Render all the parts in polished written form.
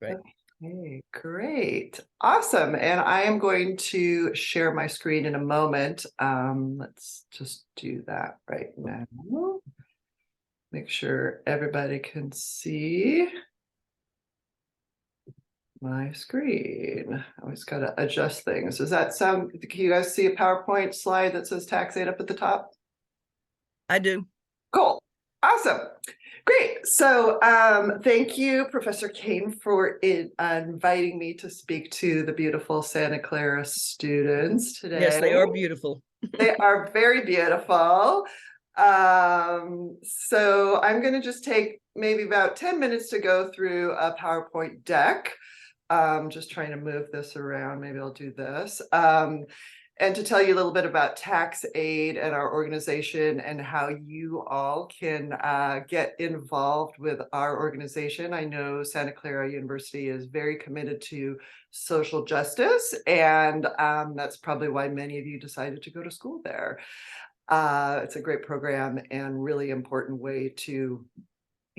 Right. Okay, great. Awesome. And I am going to share my screen in a moment. Let's just do that right now. Make sure everybody can see my screen. I always got to adjust things. Does that sound, can you guys see a PowerPoint slide that says tax aid up at the top? I do. Cool. Awesome. Great. So thank you, Professor Kane, for inviting me to speak to the beautiful Santa Clara students Yes, today. they are beautiful. They are very beautiful. So I'm going to just take maybe about 10 minutes to go through a PowerPoint deck. Just trying to move this around. Maybe I'll do this. And to tell you a little bit about tax aid and our organization and how you all can get involved with our organization. I know Santa Clara University is very committed to social justice, and that's probably why many of you decided to go to school there. It's a great program and really important way to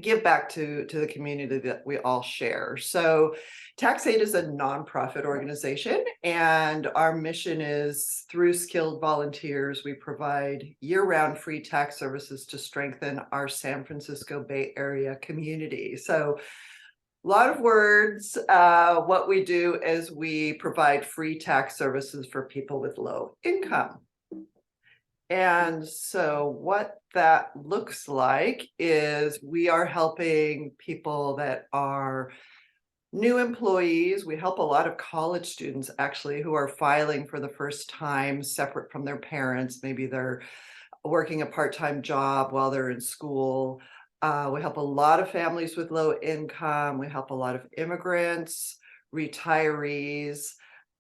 give back to the community that we all share. So TaxAid is a nonprofit organization, and our mission is through skilled volunteers, we provide year-round free tax services to strengthen our San Francisco Bay Area community. So a lot of words. What we do is we provide free tax services for people with low income. And so what that looks like is we are helping people that are new employees. We help a lot of college students actually who are filing for the first time separate from their parents. Maybe they're working a part-time job while they're in school. We help a lot of families with low income. We help a lot of immigrants, retirees,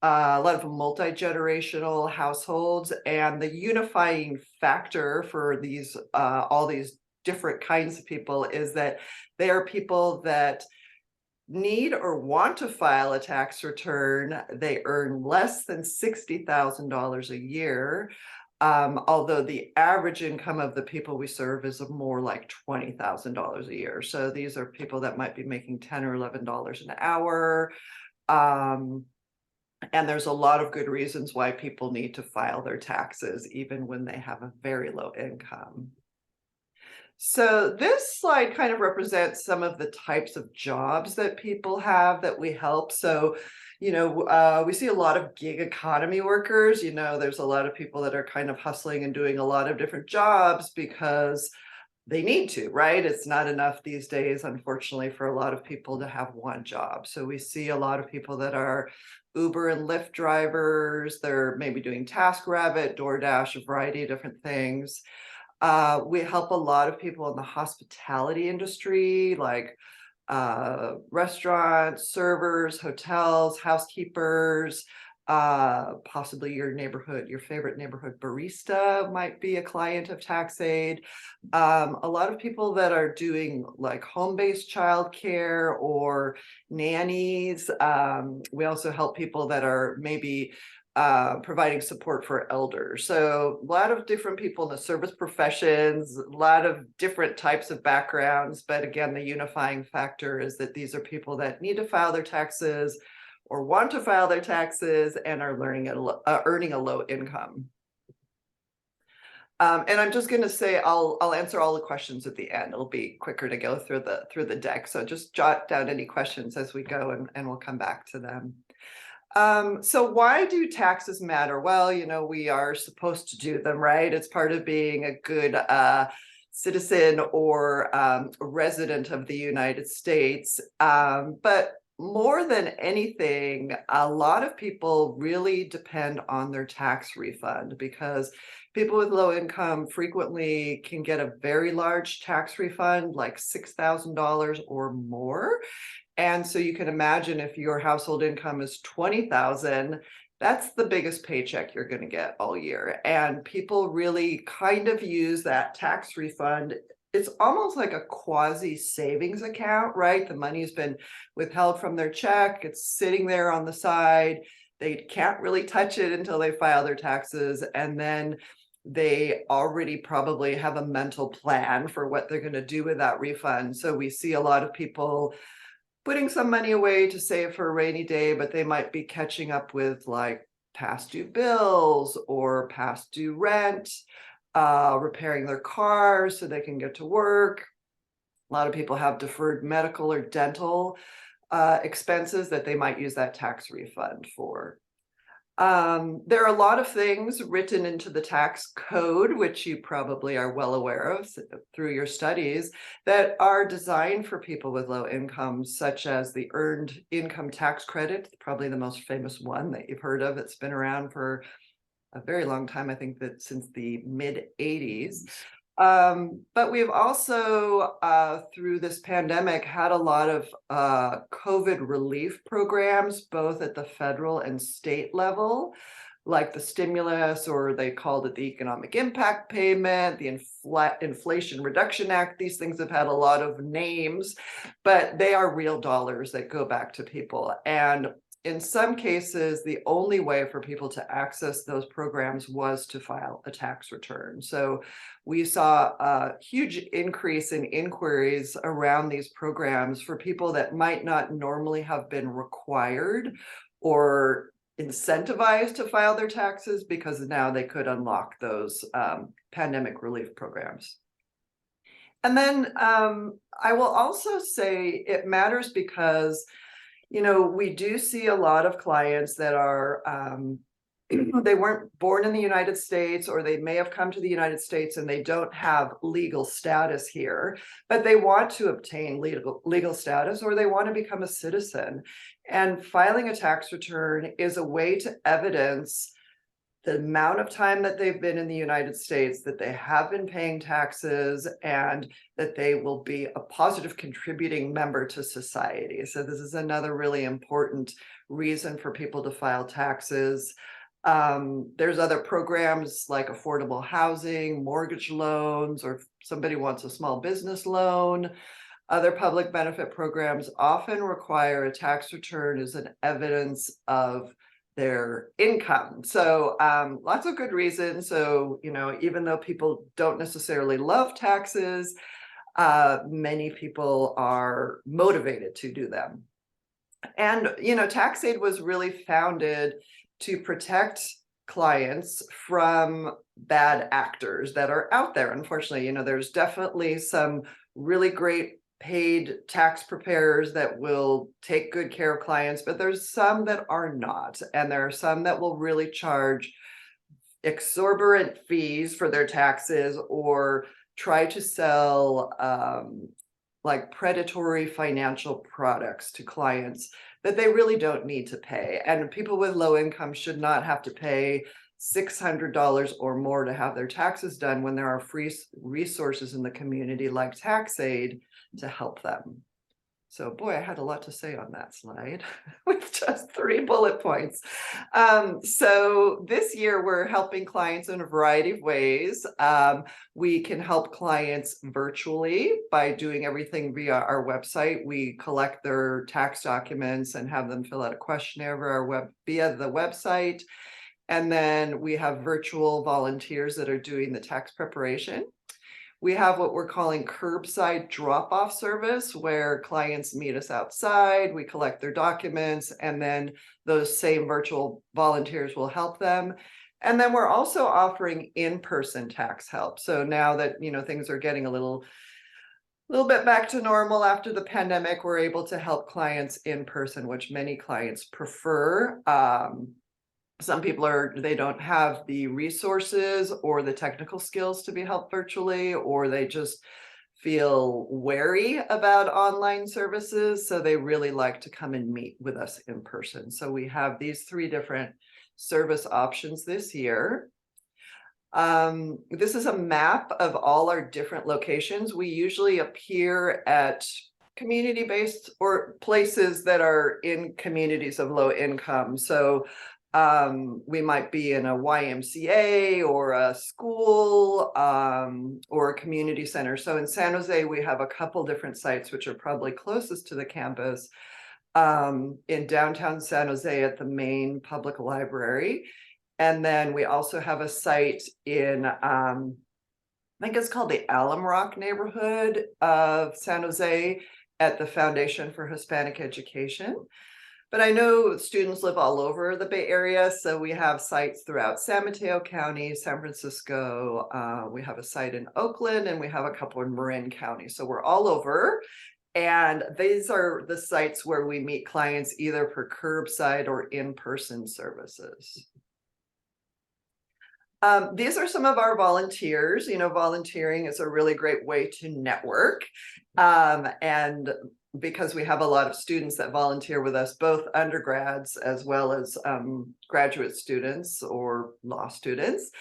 a lot of multi-generational households, and the unifying factor for these all these different kinds of people is that they are people that need or want to file a tax return. They earn less than $60,000 a year, although the average income of the people we serve is more like $20,000 a year. So these are people that might be making $10 or $11 an hour. And there's a lot of good reasons why people need to file their taxes, even when they have a very low income. So this slide kind of represents some of the types of jobs that people have that we help. So, we see a lot of gig economy workers. There's a lot of people that are kind of hustling and doing a lot of different jobs because they need to, right? It's not enough these days, unfortunately, for a lot of people to have one job. So we see a lot of people that are Uber and Lyft drivers. They're maybe doing TaskRabbit, DoorDash, a variety of different things. We help a lot of people in the hospitality industry, like restaurants, servers, hotels, housekeepers, possibly your favorite neighborhood barista might be a client of TaxAid. A lot of people that are doing like home-based childcare or nannies. We also help people that are maybe providing support for elders. So a lot of different people in the service professions, a lot of different types of backgrounds. But again, the unifying factor is that these are people that need to file their taxes or want to file their taxes and are earning a low income. And I'm just going to say I'll answer all the questions at the end. It'll be quicker to go through the deck. So just jot down any questions as we go, and we'll come back to them. So why do taxes matter? Well, we are supposed to do them, right? It's part of being a good citizen or a resident of the United States. But more than anything, a lot of people really depend on their tax refund because people with low income frequently can get a very large tax refund, like $6,000 or more. And so you can imagine if your household income is $20,000, that's the biggest paycheck you're going to get all year. And people really kind of use that tax refund. It's almost like a quasi savings account, right? The money's been withheld from their check. It's sitting there on the side. They can't really touch it until they file their taxes. And then they already probably have a mental plan for what they're going to do with that refund. So we see a lot of people putting some money away to save for a rainy day, but they might be catching up with like past due bills or past due rent, repairing their cars so they can get to work. A lot of people have deferred medical or dental expenses that they might use that tax refund for. There are a lot of things written into the tax code, which you probably are well aware of through your studies, that are designed for people with low incomes, such as the Earned Income Tax Credit, probably the most famous one that you've heard of. It's been around for a very long time. I think that since the mid 80s. But we've also, through this pandemic, had a lot of COVID relief programs, both at the federal and state level, like the stimulus, or they called it the economic impact payment, the Inflation Reduction Act. These things have had a lot of names, but they are real dollars that go back to people. And in some cases, the only way for people to access those programs was to file a tax return. So we saw a huge increase in inquiries around these programs for people that might not normally have been required or incentivized to file their taxes, because now they could unlock those pandemic relief programs. And then I will also say it matters because we do see a lot of clients that are, they weren't born in the United States, or they may have come to the United States and they don't have legal status here, but they want to obtain legal status, or they want to become a citizen. And filing a tax return is a way to evidence the amount of time that they've been in the United States, that they have been paying taxes, and that they will be a positive contributing member to society. So this is another really important reason for people to file taxes. There's other programs like affordable housing, mortgage loans, or if somebody wants a small business loan. Other public benefit programs often require a tax return as an evidence of their income. So lots of good reasons. So, even though people don't necessarily love taxes, many people are motivated to do them. And, TaxAid was really founded to protect clients from bad actors that are out there. Unfortunately, there's definitely some really great paid tax preparers that will take good care of clients, but there's some that are not. And there are some that will really charge exorbitant fees for their taxes, or try to sell like predatory financial products to clients that they really don't need to pay. And people with low income should not have to pay $600 or more to have their taxes done, when there are free resources in the community like TaxAid to help them. So boy, I had a lot to say on that slide with just 3 bullet points. So this year we're helping clients in a variety of ways. We can help clients virtually by doing everything via our website. We collect their tax documents and have them fill out a questionnaire via the website. And then we have virtual volunteers that are doing the tax preparation. We have what we're calling curbside drop-off service, where clients meet us outside, we collect their documents, and then those same virtual volunteers will help them. And then we're also offering in-person tax help. So now that, things are getting a little bit back to normal after the pandemic, we're able to help clients in person, which many clients prefer. Some people they don't have the resources or the technical skills to be helped virtually, or they just feel wary about online services. So they really like to come and meet with us in person. So we have these 3 different service options this year. This is a map of all our different locations. We usually appear at community-based or places that are in communities of low income. So we might be in a YMCA or a school or a community center. So in San Jose, we have a couple different sites, which are probably closest to the campus. In downtown San Jose at the main public library. And then we also have a site in, I think it's called the Alum Rock neighborhood of San Jose. at the Foundation for Hispanic Education. But I know students live all over the Bay Area, so we have sites throughout San Mateo County, San Francisco. We have a site in Oakland, and we have a couple in Marin County. So we're all over. And these are the sites where we meet clients either for curbside or in-person services. These are some of our volunteers. You know, volunteering is a really great way to network. And because we have a lot of students that volunteer with us, both undergrads as well as graduate students or law students.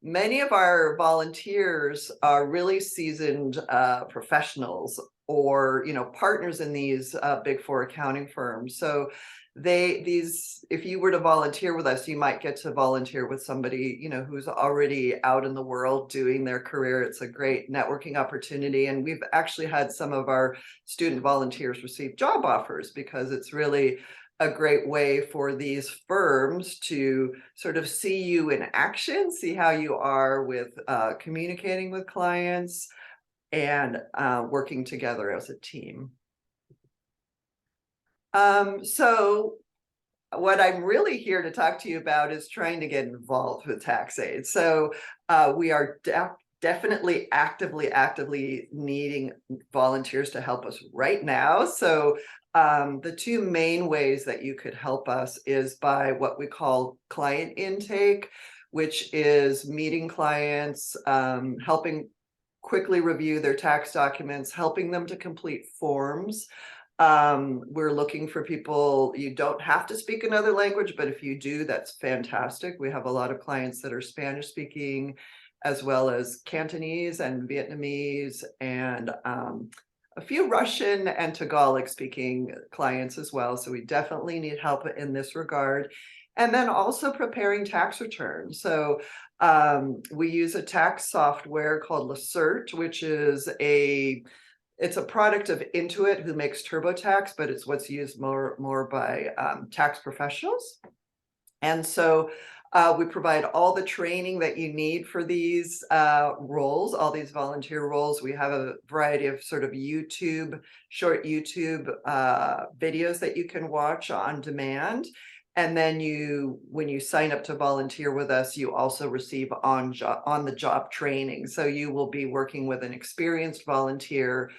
Many of our volunteers are really seasoned professionals or, you know, partners in these big four accounting firms. So if you were to volunteer with us, you might get to volunteer with somebody, you know, who's already out in the world doing their career. It's a great networking opportunity. And we've actually had some of our student volunteers receive job offers because it's really a great way for these firms to sort of see you in action, see how you are with communicating with clients and working together as a team. So what I'm really here to talk to you about is trying to get involved with tax aid. So we are definitely actively needing volunteers to help us right now. So the two main ways that you could help us is by what we call client intake, which is meeting clients, helping quickly review their tax documents, helping them to complete forms. We're looking for people. You don't have to speak another language, but if you do, that's fantastic. We have a lot of clients that are Spanish speaking, as well as Cantonese and Vietnamese, and a few Russian and Tagalog speaking clients as well. So we definitely need help in this regard. And then also preparing tax returns. So we use a tax software called Lacert, which is it's a product of Intuit, who makes TurboTax, but it's what's used more by tax professionals. And so we provide all the training that you need for these roles, all these volunteer roles. We have a variety of sort of short YouTube videos that you can watch on demand. And then when you sign up to volunteer with us, you also receive on the job training. So you will be working with an experienced volunteer.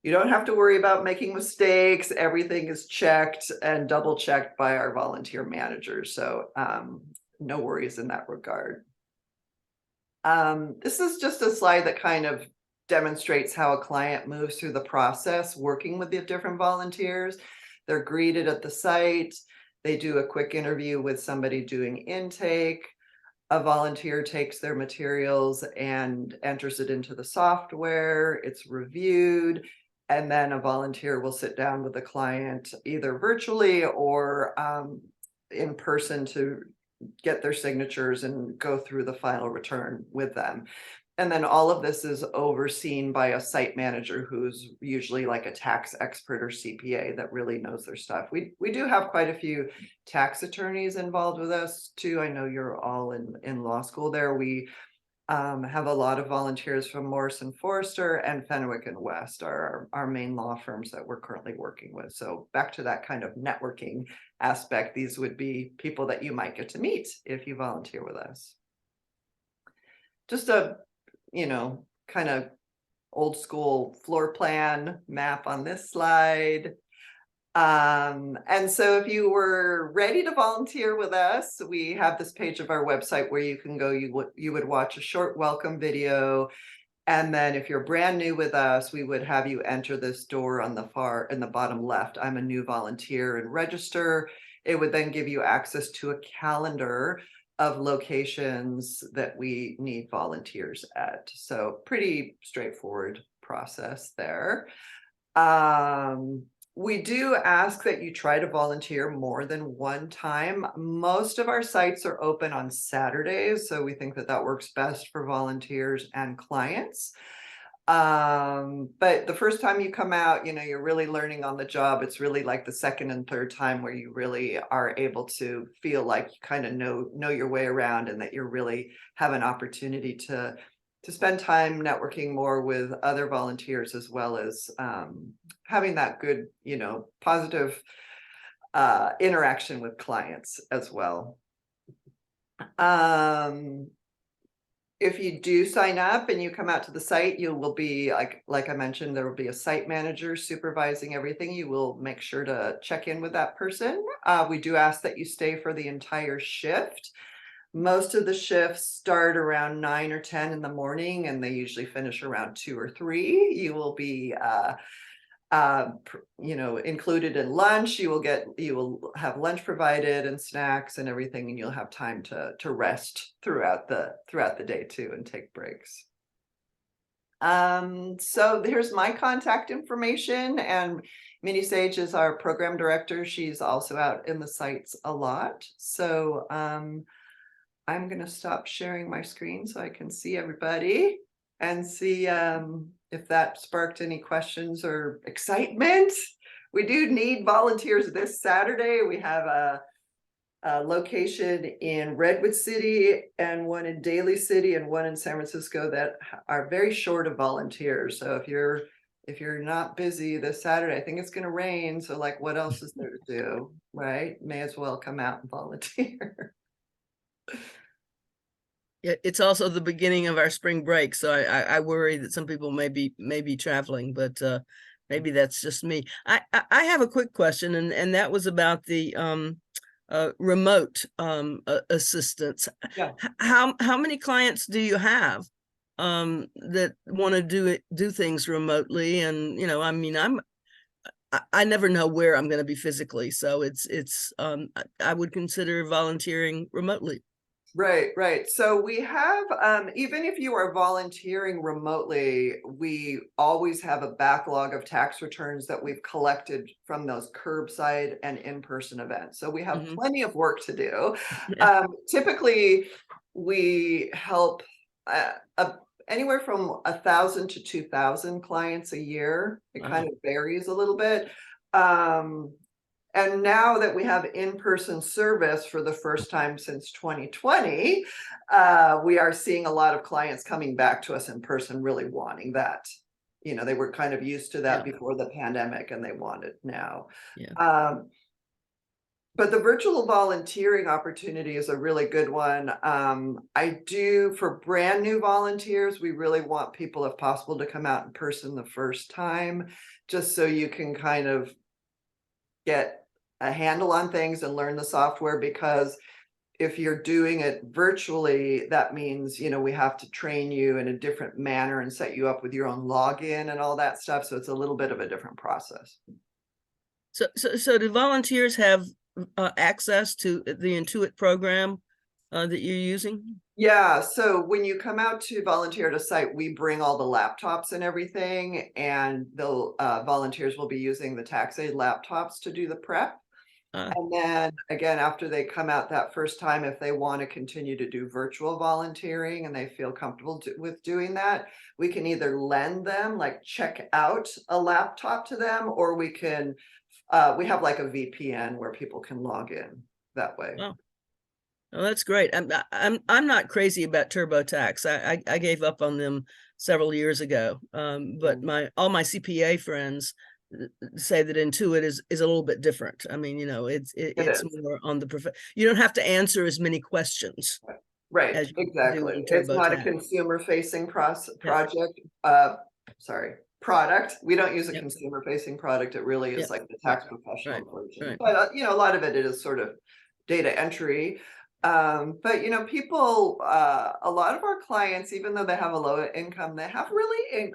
You don't have to worry about making mistakes. Everything is checked and double checked by our volunteer managers. So no worries in that regard. This is just a slide that kind of demonstrates how a client moves through the process working with the different volunteers. They're greeted at the site. They do a quick interview with somebody doing intake. A volunteer takes their materials and enters it into the software. It's reviewed. And then a volunteer will sit down with the client either virtually or in person to get their signatures and go through the final return with them. And then all of this is overseen by a site manager who's usually like a tax expert or CPA that really knows their stuff. We do have quite a few tax attorneys involved with us too. I know you're all in law school there. We have a lot of volunteers from Morrison Forrester and Fenwick and West are our main law firms that we're currently working with. So back to that kind of networking aspect, these would be people that you might get to meet if you volunteer with us. Just a, kind of old school floor plan map on this slide. And so if you were ready to volunteer with us, we have this page of our website where you can go, you would watch a short welcome video. And then if you're brand new with us, we would have you enter this door in the bottom left. I'm a new volunteer, and register. It would then give you access to a calendar of locations that we need volunteers at. So pretty straightforward process there. We do ask that you try to volunteer more than one time. Most of our sites are open on Saturdays, so we think that works best for volunteers and clients. But the first time you come out, you're really learning on the job. It's really like the second and third time where you really are able to feel like you kind of know your way around, and that you really have an opportunity to to spend time networking more with other volunteers, as well as having that good, positive interaction with clients as well. If you do sign up and you come out to the site, you will be like I mentioned, there will be a site manager supervising everything. You will make sure to check in with that person. We do ask that you stay for the entire shift. Most of the shifts start around 9 or 10 in the morning, and they usually finish around 2 or 3. You will be included in lunch. You will have lunch provided and snacks and everything, and you'll have time to rest throughout the day too, and take breaks. So here's my contact information, and Minnie Sage is our program director. She's also out in the sites a lot. So I'm going to stop sharing my screen so I can see everybody and see if that sparked any questions or excitement. We do need volunteers this Saturday. We have a location in Redwood City and one in Daly City and one in San Francisco that are very short of volunteers. So if you're not busy this Saturday, I think it's going to rain. So like, what else is there to do, right? May as well come out and volunteer. It's also the beginning of our spring break, so I worry that some people may be traveling, but maybe that's just me. I have a quick question, and that was about the remote assistance. Yeah. How many clients do you have that want to do things remotely? And I mean, I never know where I'm going to be physically, so it's I would consider volunteering remotely. Right. So we have, even if you are volunteering remotely, we always have a backlog of tax returns that we've collected from those curbside and in-person events. So we have plenty of work to do. Yeah. Typically, we help anywhere from 1,000 to 2,000 clients a year. It kind of varies a little bit. And now that we have in-person service for the first time since 2020, we are seeing a lot of clients coming back to us in person, really wanting that. They were kind of used to that before the pandemic, and they want it now. Yeah. But the virtual volunteering opportunity is a really good one. For brand new volunteers, we really want people, if possible, to come out in person the first time, just so you can kind of get a handle on things and learn the software, because if you're doing it virtually, that means, we have to train you in a different manner and set you up with your own login and all that stuff. So it's a little bit of a different process. So do volunteers have access to the Intuit program that you're using? Yeah, so when you come out to volunteer at a site, we bring all the laptops and everything, and the volunteers will be using the TaxAid laptops to do the prep. And then again, after they come out that first time, if they want to continue to do virtual volunteering and they feel comfortable with doing that, we can either lend them, like check out a laptop to them, or we have like a VPN where people can log in that way. Oh. Oh, that's great. I'm not crazy about TurboTax. I gave up on them several years ago. But all my CPA friends say that Intuit is a little bit different. I mean, it's more on the you don't have to answer as many questions. Right, as you exactly. do in It's not a TurboTax. consumer-facing product. We don't use a consumer-facing product. It really is like the tax professional version. But a lot of it is sort of data entry. But people, a lot of our clients, even though they have a low income, they have really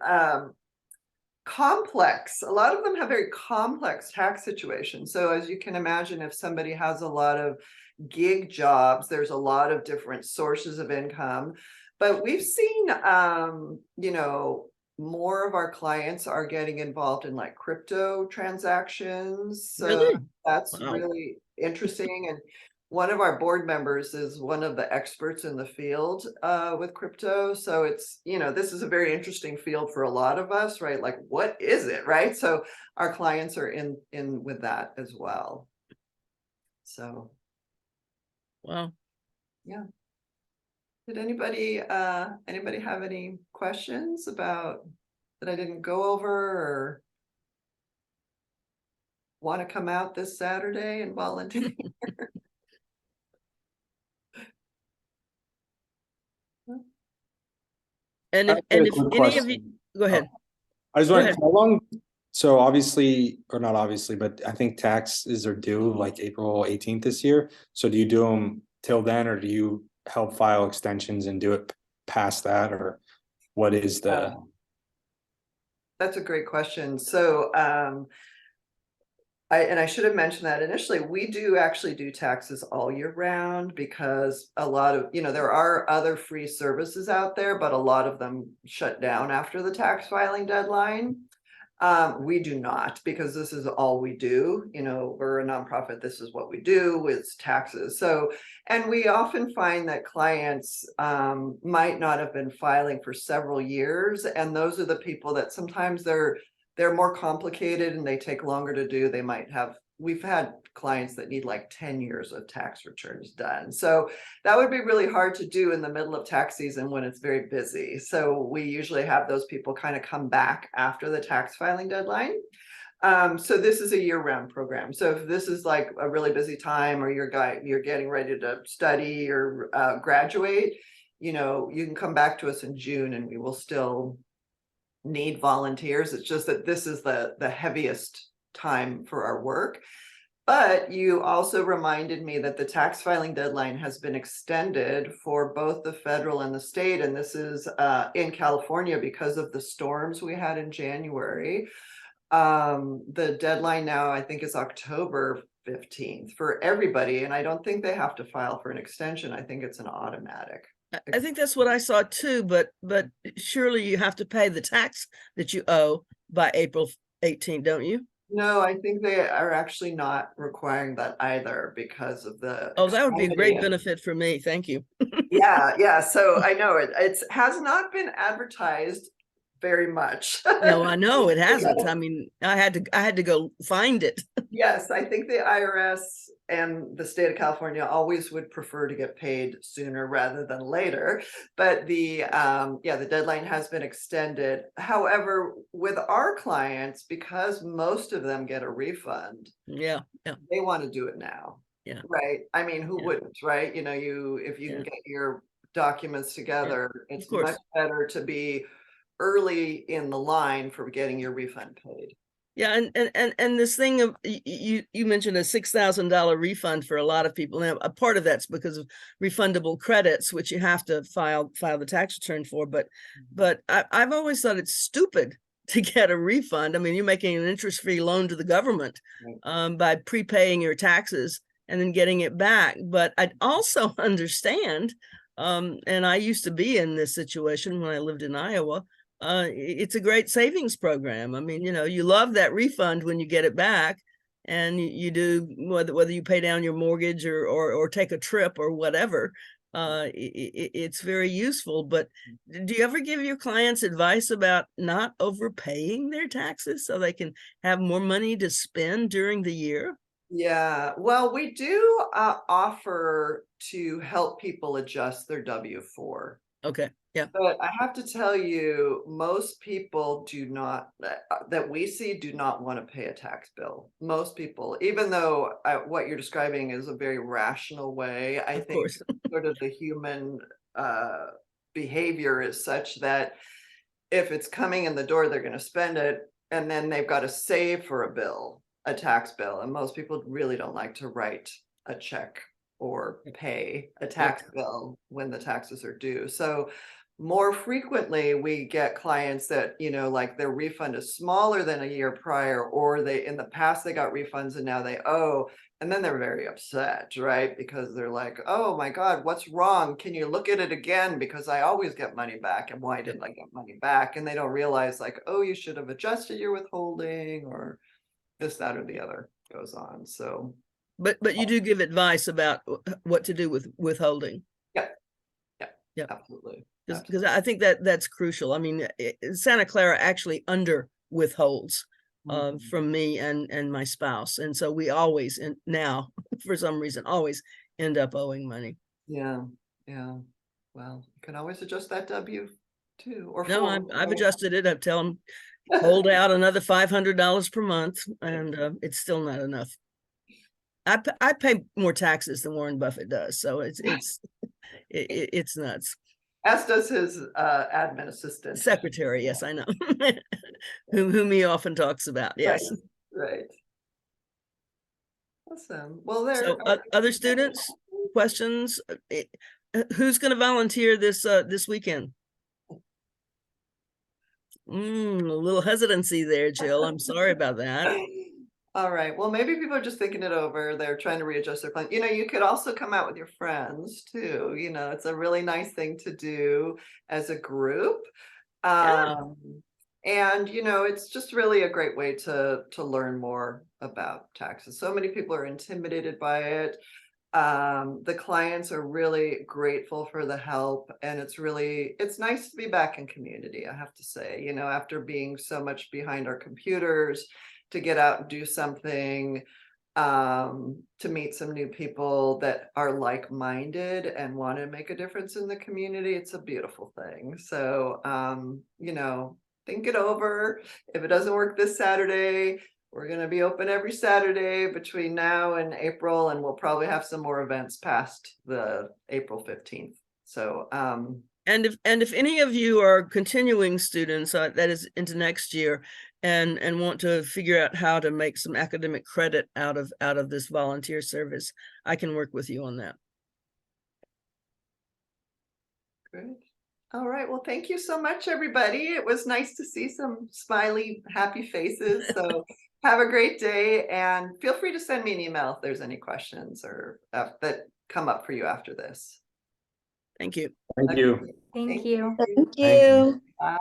a lot of them have very complex tax situations. So as you can imagine, if somebody has a lot of gig jobs, there's a lot of different sources of income. But we've seen more of our clients are getting involved in like crypto transactions. So Really? that's Wow. really interesting. And one of our board members is one of the experts in the field with crypto. So it's, this is a very interesting field for a lot of us, right? Like, what is it, right? So our clients are in with that as well. So. Wow. Yeah. Did anybody have any questions about that I didn't go over, or want to come out this Saturday and volunteer? And I if have and a if quick any of you, question. go ahead. I was Go wondering ahead. how long, so obviously, or not obviously, but I think taxes are due like April 18th this year. So do you do them till then, or do you help file extensions and do it past that, or what is the? That's a great question. So, I should have mentioned that initially, we do actually do taxes all year round, because a lot of, there are other free services out there, but a lot of them shut down after the tax filing deadline. We do not, because this is all we do. We're a nonprofit. This is what we do with taxes. So, and we often find that clients might not have been filing for several years, and those are the people that sometimes they're more complicated and they take longer to do. We've had clients that need like 10 years of tax returns done. So that would be really hard to do in the middle of tax season when it's very busy. So we usually have those people kind of come back after the tax filing deadline. So this is a year-round program. So if this is like a really busy time, or you're getting ready to study or graduate, you can come back to us in June and we will still need volunteers. It's just that this is the heaviest time for our work. But you also reminded me that the tax filing deadline has been extended for both the federal and the state. And this is in California because of the storms we had in January. The deadline now, I think, is October 15th for everybody. And I don't think they have to file for an extension. I think it's an automatic. I think that's what I saw too, but surely you have to pay the tax that you owe by April 18th, don't you? No, I think they are actually not requiring that either because of the Oh, that would be a extremity great of- benefit for me. Thank you. Yeah. So I know it has not been advertised very much. No, I know it hasn't. I mean, I had to go find it. Yes, I think the IRS and the state of California always would prefer to get paid sooner rather than later. But the deadline has been extended. However, with our clients, because most of them get a refund, Yeah. they want to do it now. Yeah. Right. I mean, who Yeah. wouldn't, right? If you can Yeah. get your documents together, it's course. much better to be early in the line for getting your refund paid. Yeah, and this thing of you mentioned a $6,000 refund for a lot of people. Now, a part of that's because of refundable credits, which you have to file the tax return for. But I've always thought it's stupid to get a refund. I mean, you're making an interest-free loan to the government by prepaying your taxes and then getting it back. But I also understand, and I used to be in this situation when I lived in Iowa. It's a great savings program. I mean, you love that refund when you get it back, and you do, whether you pay down your mortgage or take a trip or whatever. It's very useful. But do you ever give your clients advice about not overpaying their taxes so they can have more money to spend during the year? Yeah, well, we do offer to help people adjust their W-4. Okay. Yeah. But I have to tell you, most people do not, that we see, do not want to pay a tax bill. Most people, even though what you're describing is a very rational way, I Of think course. sort of the human behavior is such that if it's coming in the door, they're going to spend it, and then they've got to save for a tax bill. And most people really don't like to write a check or pay a tax bill when the taxes are due. So more frequently, we get clients that, like their refund is smaller than a year prior, or in the past they got refunds and now they owe, and then they're very upset, right? Because they're like, oh my God, what's wrong? Can you look at it again? Because I always get money back, and why didn't I get money back? And they don't realize, like, oh, you should have adjusted your withholding, or this, that, or the other goes on. So But you do give advice about what to do with withholding. yeah, absolutely. Because I think that's crucial. I mean, Santa Clara actually under withholds from me and my spouse, and so we always, now for some reason, always end up owing money. Yeah. well, you can always adjust that W-2 or No, 4. I've adjusted it. I tell them, hold out another $500 per month, and it's still not enough. I pay more taxes than Warren Buffett does, so it's nuts. As does his admin assistant. Secretary, yes, I know. whom he often talks about. Yes. Right. Awesome. Well, there. So other students, questions? Who's going to volunteer this weekend? A little hesitancy there, Jill. I'm sorry about that. All right. Well, maybe people are just thinking it over. They're trying to readjust their plan. You know, you could also come out with your friends too. You know, it's a really nice thing to do as a group. Yeah. And, you know, it's just really a great way to learn more about taxes. So many people are intimidated by it. The clients are really grateful for the help, and it's nice to be back in community, I have to say, you know, after being so much behind our computers, to get out and do something, to meet some new people that are like-minded and want to make a difference in the community. It's a beautiful thing. So, you know, think it over. If it doesn't work this Saturday, we're going to be open every Saturday between now and April, and we'll probably have some more events past the April 15th. So, and if any of you are continuing students, that is into next year, and want to figure out how to make some academic credit out of this volunteer service, I can work with you on that. Great. All right. Well, thank you so much, everybody. It was nice to see some smiley, happy faces. So have a great day, and feel free to send me an email if there's any questions or that come up for you after this. Thank you. Thank you. Thank you. Thank you. Bye.